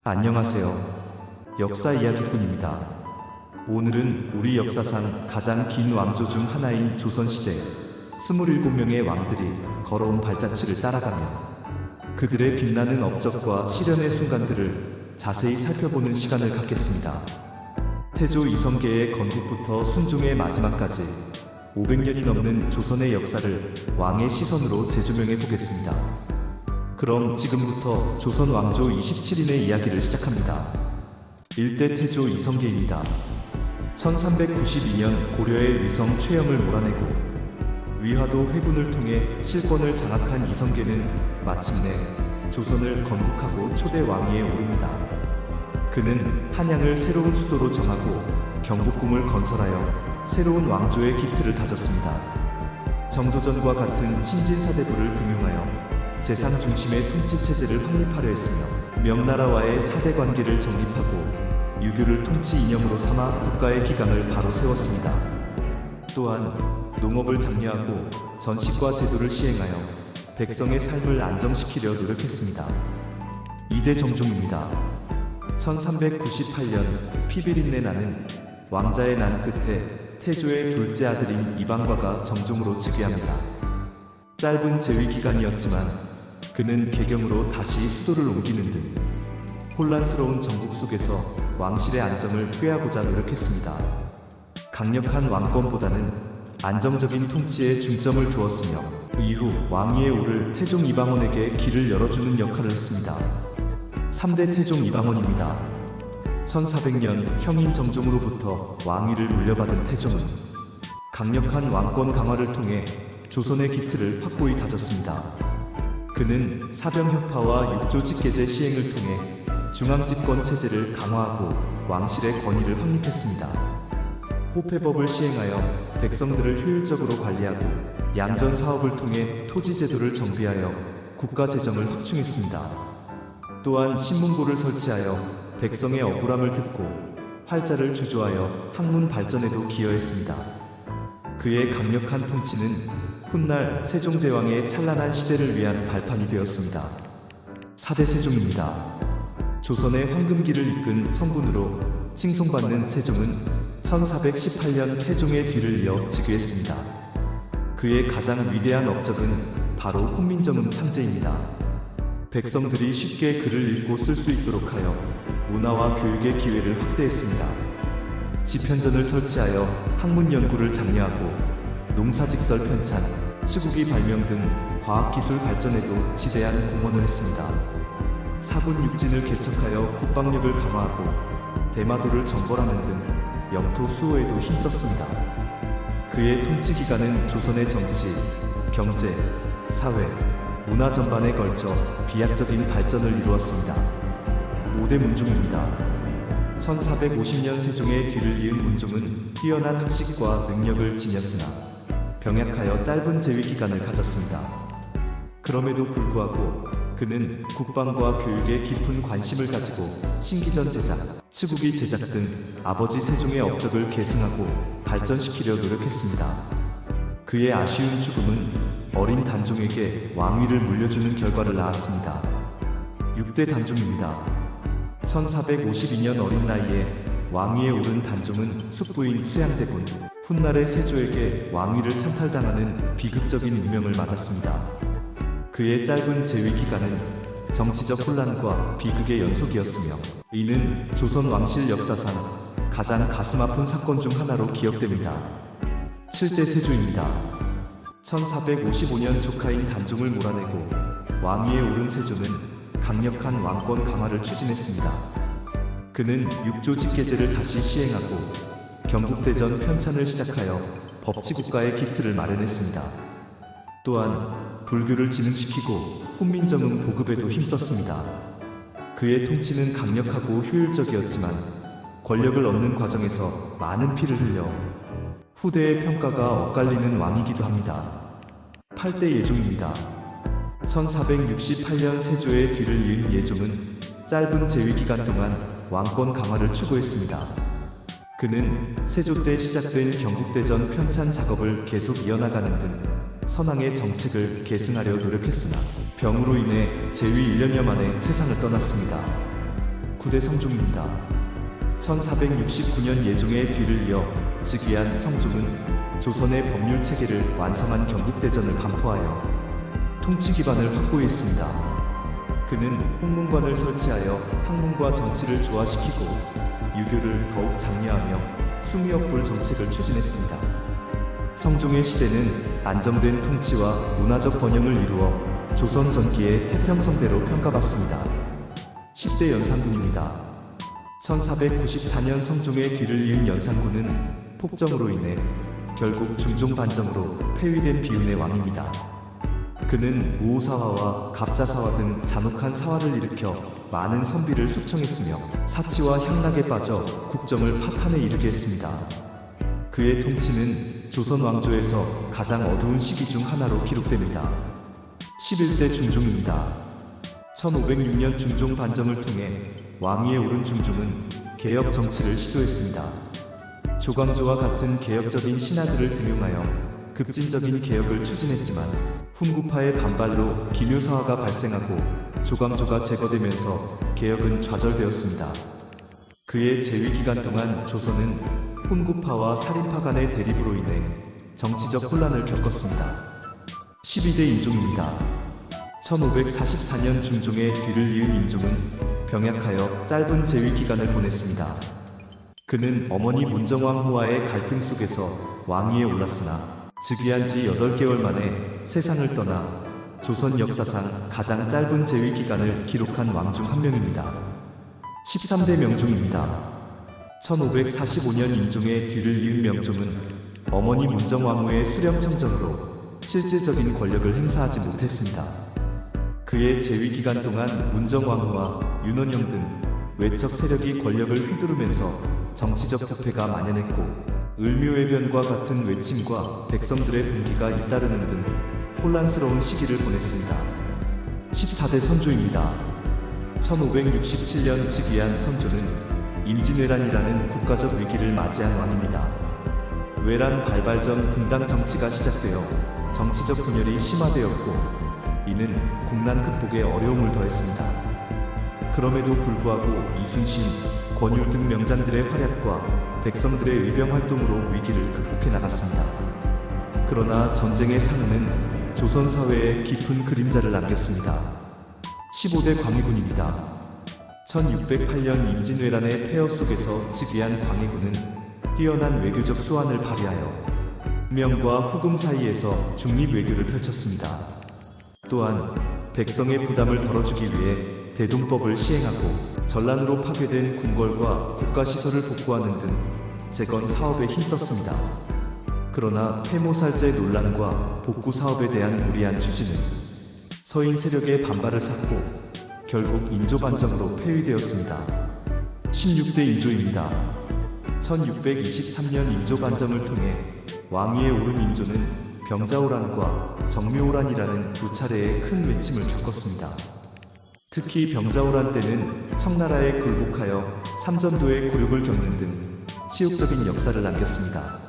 안녕하세요. 역사 이야기꾼입니다. 오늘은 우리 역사상 가장 긴 왕조 중 하나인 조선시대 27명의 왕들이 걸어온 발자취를 따라가며 그들의 빛나는 업적과 실현의 순간들을 자세히 살펴보는 시간을 갖겠습니다. 태조 이성계의 건국부터 순종의 마지막까지 500년이 넘는 조선의 역사를 왕의 시선으로 재조명해 보겠습니다. 그럼 지금부터 조선 왕조 27인의 이야기를 시작합니다. 1대 태조 이성계입니다. 1392년 고려의 위성 최영을 몰아내고 위화도 회군을 통해 실권을 장악한 이성계는 마침내 조선을 건국하고 초대 왕위에 오릅니다. 그는 한양을 새로운 수도로 정하고 경복궁을 건설하여 새로운 왕조의 기틀을 다졌습니다. 정조전과 같은 신진사대부를 등용하여 재상 중심의 통치 체제를 확립하려 했으며 명나라와의 사대 관계를 정립하고 유교를 통치 이념으로 삼아 국가의 기강을 바로 세웠습니다. 또한 농업을 장려하고 전시과 제도를 시행하여 백성의 삶을 안정시키려 노력했습니다. 2대 정종입니다. 1398년 피비린내 나는 왕자의 난 끝에 태조의 둘째 아들인 이방과가 정종으로 즉위합니다. 짧은 재위 기간이었지만 그는 개경으로 다시 수도를 옮기는 등 혼란스러운 정국 속에서 왕실의 안정을 꾀하고자 노력했습니다. 강력한 왕권보다는 안정적인 통치에 중점을 두었으며 이후 왕위에 오를 태종 이방원에게 길을 열어주는 역할을 했습니다. 3대 태종 이방원입니다. 1400년 형인 정종으로부터 왕위를 물려받은 태종은 강력한 왕권 강화를 통해 조선의 기틀을 확고히 다졌습니다. 그는 사병혁파와 육조직계제 시행을 통해 중앙집권 체제를 강화하고 왕실의 권위를 확립했습니다. 호패법을 시행하여 백성들을 효율적으로 관리하고 양전 사업을 통해 토지 제도를 정비하여 국가 재정을 확충했습니다. 또한 신문고를 설치하여 백성의 억울함을 듣고 활자를 주조하여 학문 발전에도 기여했습니다. 그의 강력한 통치는 훗날 세종대왕의 찬란한 시대를 위한 발판이 되었습니다. 4대 세종입니다. 조선의 황금기를 이끈 성군으로 칭송받는 세종은 1418년 태종의 뒤를 이어 즉위했습니다. 그의 가장 위대한 업적은 바로 훈민정음 창제입니다. 백성들이 쉽게 글을 읽고 쓸 수 있도록 하여 문화와 교육의 기회를 확대했습니다. 지편전을 설치하여 학문 연구를 장려하고 농사직설 편찬, 치국이 발명 등 과학기술 발전에도 지대한 공헌을 했습니다. 사군 육진을 개척하여 국방력을 강화하고 대마도를 정벌하는 등 영토 수호에도 힘썼습니다. 그의 통치 기간은 조선의 정치, 경제, 사회, 문화 전반에 걸쳐 비약적인 발전을 이루었습니다. 5대 문종입니다. 1450년 세종의 뒤를 이은 문종은 뛰어난 학식과 능력을 지녔으나 병약하여 짧은 재위 기간을 가졌습니다. 그럼에도 불구하고 그는 국방과 교육에 깊은 관심을 가지고 신기전 제작, 치국이 제작 등 아버지 세종의 업적을 계승하고 발전시키려 노력했습니다. 그의 아쉬운 죽음은 어린 단종에게 왕위를 물려주는 결과를 낳았습니다. 6대 단종입니다. 1452년 어린 나이에 왕위에 오른 단종은 숙부인 수양대군, 훗날의 세조에게 왕위를 찬탈당하는 비극적인 운명을 맞았습니다. 그의 짧은 재위 기간은 정치적 혼란과 비극의 연속이었으며 이는 조선 왕실 역사상 가장 가슴 아픈 사건 중 하나로 기억됩니다. 7대 세조입니다. 1455년 조카인 단종을 몰아내고 왕위에 오른 세조는 강력한 왕권 강화를 추진했습니다. 그는 육조직계제를 다시 시행하고 경국대전 편찬을 시작하여 법치국가의 기틀을 마련했습니다. 또한 불교를 진흥시키고 훈민정음 보급에도 힘썼습니다. 그의 통치는 강력하고 효율적이었지만 권력을 얻는 과정에서 많은 피를 흘려 후대의 평가가 엇갈리는 왕이기도 합니다. 8대 예종입니다. 1468년 세조의 뒤를 이은 예종은 짧은 재위 기간 동안 왕권 강화를 추구했습니다. 그는 세조 때 시작된 경국대전 편찬 작업을 계속 이어나가는 등 선왕의 정책을 계승하려 노력했으나 병으로 인해 재위 1년여 만에 세상을 떠났습니다. 6구대 성종입니다. 1469년 예종의 뒤를 이어 즉위한 성종은 조선의 법률 체계를 완성한 경국대전을 반포하여 통치 기반을 확보했습니다. 그는 홍문관을 설치하여 학문과 정치를 조화시키고 유교를 더욱 장려하며 수미역불 정책을 추진했습니다. 성종의 시대는 안정된 통치와 문화적 번영을 이루어 조선 전기의 태평성대로 평가받습니다. 10대 연산군입니다. 1494년 성종의 뒤를 이은 연산군은 폭정으로 인해 결국 중종 반정으로 폐위된 비운의 왕입니다. 그는 무오사화와 갑자사화 등 잔혹한 사화를 일으켜 많은 선비를 숙청했으며 사치와 향락에 빠져 국정을 파탄에 이르게 했습니다. 그의 통치는 조선 왕조에서 가장 어두운 시기 중 하나로 기록됩니다. 11대 중종입니다. 1506년 중종 반정을 통해 왕위에 오른 중종은 개혁 정치를 시도했습니다. 조광조와 같은 개혁적인 신하들을 등용하여 급진적인 개혁을 추진했지만 훈구파의 반발로 기묘사화가 발생하고 조광조가 제거되면서 개혁은 좌절되었습니다. 그의 재위 기간 동안 조선은 훈구파와 살인파 간의 대립으로 인해 정치적 혼란을 겪었습니다. 12대 인종입니다. 1544년 중종의 뒤를 이은 인종은 병약하여 짧은 재위 기간을 보냈습니다. 그는 어머니 문정왕후와의 갈등 속에서 왕위에 올랐으나 즉위한 지 8개월 만에 세상을 떠나 조선 역사상 가장 짧은 재위 기간을 기록한 왕 중 한 명입니다. 13대 명종입니다. 1545년 인종의 뒤를 이은 명종은 어머니 문정왕후의 수령청정으로 실질적인 권력을 행사하지 못했습니다. 그의 재위 기간 동안 문정왕후와 윤원영 등 외척 세력이 권력을 휘두르면서 정치적 부패가 만연했고 을묘해변과 같은 외침과 백성들의 분기가 잇따르는 등 혼란스러운 시기를 보냈습니다. 14대 선조입니다. 1567년 즉위한 선조는 임진왜란이라는 국가적 위기를 맞이한 왕입니다. 외란 발발 전 분당 정치가 시작되어 정치적 분열이 심화되었고 이는 국난 극복에 어려움을 더했습니다. 그럼에도 불구하고 이순신, 권율 등 명장들의 활약과 백성들의 의병 활동으로 위기를 극복해 나갔습니다. 그러나 전쟁의 상흔은 조선 사회에 깊은 그림자를 남겼습니다. 15대 광해군입니다. 1608년 임진왜란의 폐허 속에서 즉위한 광해군은 뛰어난 외교적 수완을 발휘하여 명과 후금 사이에서 중립 외교를 펼쳤습니다. 또한 백성의 부담을 덜어주기 위해 대동법을 시행하고 전란으로 파괴된 궁궐과 국가시설을 복구하는 등 재건 사업에 힘썼습니다. 그러나 폐모살제 논란과 복구 사업에 대한 무리한 추진은 서인 세력의 반발을 샀고 결국 인조 반정으로 폐위되었습니다. 16대 인조입니다. 1623년 인조 반정을 통해 왕위에 오른 인조는 병자호란과 정묘호란이라는 두 차례의 큰 외침을 겪었습니다. 특히 병자호란 때는 청나라에 굴복하여 삼전도의 굴욕을 겪는 등 치욕적인 역사를 남겼습니다.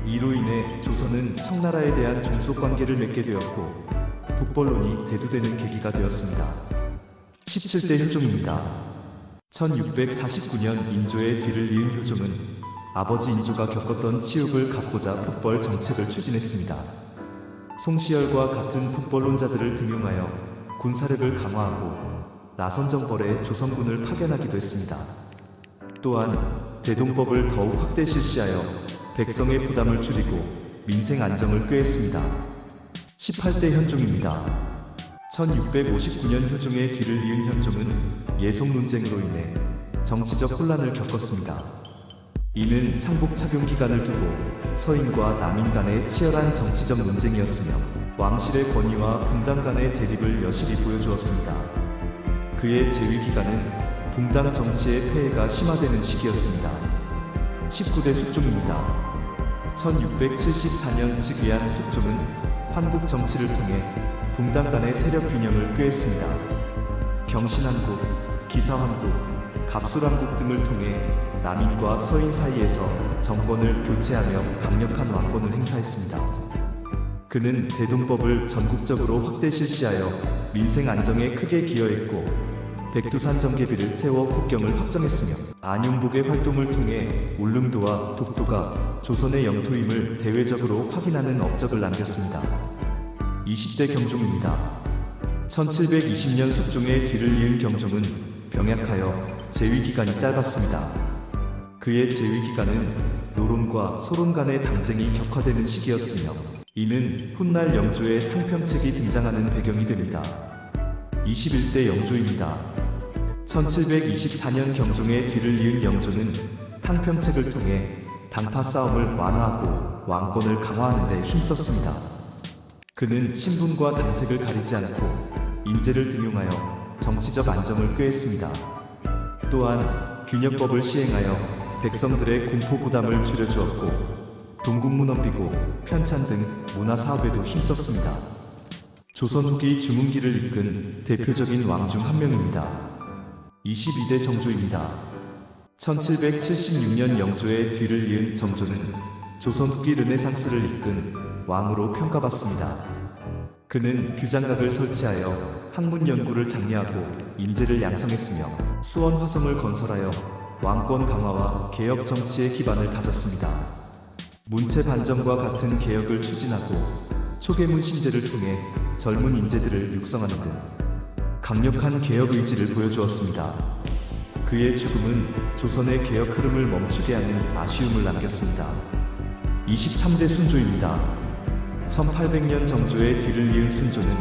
이로 인해 조선은 청나라에 대한 종속관계를 맺게 되었고 북벌론이 대두되는 계기가 되었습니다. 17대 효종입니다. 1649년 인조의 뒤를 이은 효종은 아버지 인조가 겪었던 치욕을 갚고자 북벌 정책을 추진했습니다. 송시열과 같은 북벌론자들을 등용하여 군사력을 강화하고 나선정벌에 조선군을 파견하기도 했습니다. 또한 대동법을 더욱 확대 실시하여 백성의 부담을 줄이고 민생 안정을 꾀했습니다. 18대 현종입니다. 1659년 효종의 뒤를 이은 현종은 예송 논쟁으로 인해 정치적 혼란을 겪었습니다. 이는 상복 착용 기간을 두고 서인과 남인 간의 치열한 정치적 논쟁이었으며 왕실의 권위와 분당 간의 대립을 여실히 보여주었습니다. 그의 재위 기간은 분당 정치의 폐해가 심화되는 시기였습니다. 19대 숙종입니다. 1674년 즉위한 숙종은 한국 정치를 통해 분당 간의 세력 균형을 꾀했습니다. 경신한국, 기사한국, 갑술한국 등을 통해 남인과 서인 사이에서 정권을 교체하며 강력한 왕권을 행사했습니다. 그는 대동법을 전국적으로 확대 실시하여 민생 안정에 크게 기여했고 백두산 정계비를 세워 국경을 확정했으며 안용복의 활동을 통해 울릉도와 독도가 조선의 영토임을 대외적으로 확인하는 업적을 남겼습니다. 20대 경종입니다. 1720년 숙종의 뒤를 이은 경종은 병약하여 재위기간이 짧았습니다. 그의 재위기간은 노론과 소론 간의 당쟁이 격화되는 시기였으며 이는 훗날 영조의 탕평책이 등장하는 배경이 됩니다. 21대 영조입니다. 1724년 경종의 뒤를 이은 영조는 탕평책을 통해 당파 싸움을 완화하고 왕권을 강화하는 데 힘썼습니다. 그는 신분과 당색을 가리지 않고 인재를 등용하여 정치적 안정을 꾀했습니다. 또한 균역법을 시행하여 백성들의 공포 부담을 줄여주었고 동국문 업비고 편찬 등 문화사업에도 힘썼습니다. 조선 후기 주문기를 이끈 대표적인 왕 중 한 명입니다. 22대 정조입니다. 1776년 영조의 뒤를 이은 정조는 조선 후기 르네상스를 이끈 왕으로 평가받습니다. 그는 규장각을 설치하여 학문 연구를 장려하고 인재를 양성했으며 수원 화성을 건설하여 왕권 강화와 개혁 정치의 기반을 다졌습니다. 문체 반정과 같은 개혁을 추진하고 초계문 신제를 통해 젊은 인재들을 육성하는 등 강력한 개혁 의지를 보여주었습니다. 그의 죽음은 조선의 개혁 흐름을 멈추게 하는 아쉬움을 남겼습니다. 23대 순조입니다. 1800년 정조의 뒤를 이은 순조는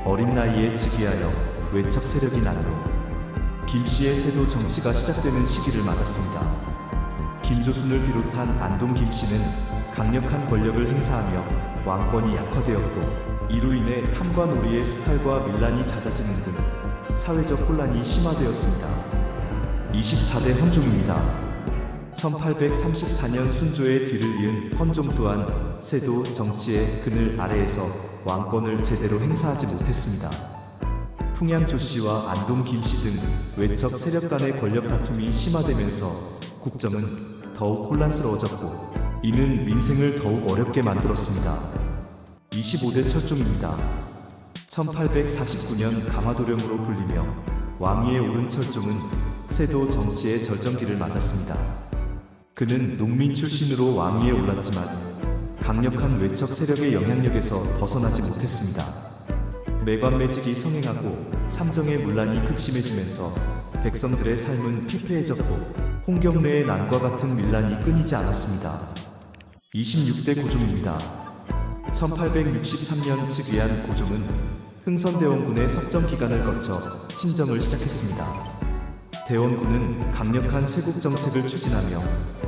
어린 나이에 즉위하여 외척 세력이 난동, 김씨의 세도 정치가 시작되는 시기를 맞았습니다. 김조순을 비롯한 안동 김씨는 강력한 권력을 행사하며 왕권이 약화되었고 이로 인해 탐과 놀이의 수탈과 밀란이 잦아지는 등 사회적 혼란이 심화되었습니다. 24대 헌종입니다. 1834년 순조의 뒤를 이은 헌종 또한 세도 정치의 그늘 아래에서 왕권을 제대로 행사하지 못했습니다. 풍양 조씨와 안동 김씨 등 외척 세력 간의 권력 다툼이 심화되면서 국정은 더욱 혼란스러워졌고 이는 민생을 더욱 어렵게 만들었습니다. 25대 철종입니다. 1849년 강화도령으로 불리며 왕위에 오른 철종은 세도 정치의 절정기를 맞았습니다. 그는 농민 출신으로 왕위에 올랐지만 강력한 외척 세력의 영향력에서 벗어나지 못했습니다. 매관매직이 성행하고 삼정의 문란이 극심해지면서 백성들의 삶은 피폐해졌고 홍경래의 난과 같은 밀란이 끊이지 않았습니다. 26대 고종입니다. 1863년 즉위한 고종은 흥선대원군의 섭정기간을 거쳐 친정을 시작했습니다. 대원군은 강력한 쇄국 정책을 추진하며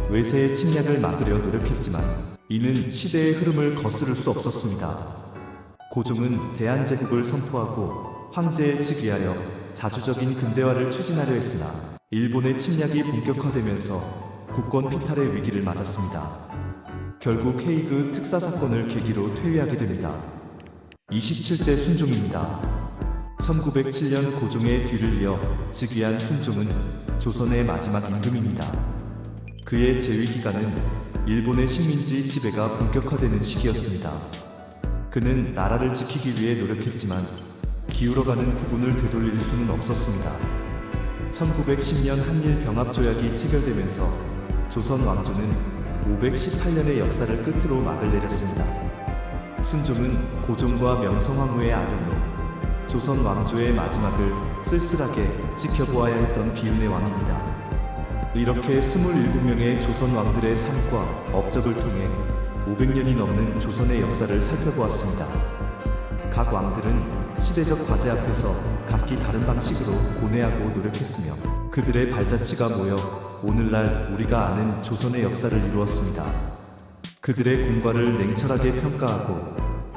외세의 침략을 막으려 노력했지만 이는 시대의 흐름을 거스를 수 없었습니다. 고종은 대한제국을 선포하고 황제에 즉위하여 자주적인 근대화를 추진하려 했으나 일본의 침략이 본격화되면서 국권 피탈의 위기를 맞았습니다. 결국 헤이그 특사사건을 계기로 퇴위하게 됩니다. 27대 순종입니다. 1907년 고종의 뒤를 이어 즉위한 순종은 조선의 마지막 임금입니다. 그의 재위기간은 일본의 식민지 지배가 본격화되는 시기였습니다. 그는 나라를 지키기 위해 노력했지만 기울어가는 국운을 되돌릴 수는 없었습니다. 1910년 한일 병합조약이 체결되면서 조선 왕조는 518년의 역사를 끝으로 막을 내렸습니다. 순종은 고종과 명성황후의 아들로 조선 왕조의 마지막을 쓸쓸하게 지켜보아야 했던 비운의 왕입니다. 이렇게 27명의 조선 왕들의 삶과 업적을 통해 500년이 넘는 조선의 역사를 살펴보았습니다. 각 왕들은 시대적 과제 앞에서 각기 다른 방식으로 고뇌하고 노력했으며 그들의 발자취가 모여 오늘날 우리가 아는 조선의 역사를 이루었습니다. 그들의 공과를 냉철하게 평가하고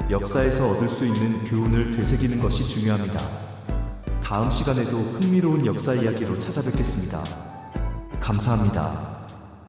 역사에서 얻을 수 있는 교훈을 되새기는 것이 중요합니다. 다음 시간에도 흥미로운 역사 이야기로 찾아뵙겠습니다. 감사합니다.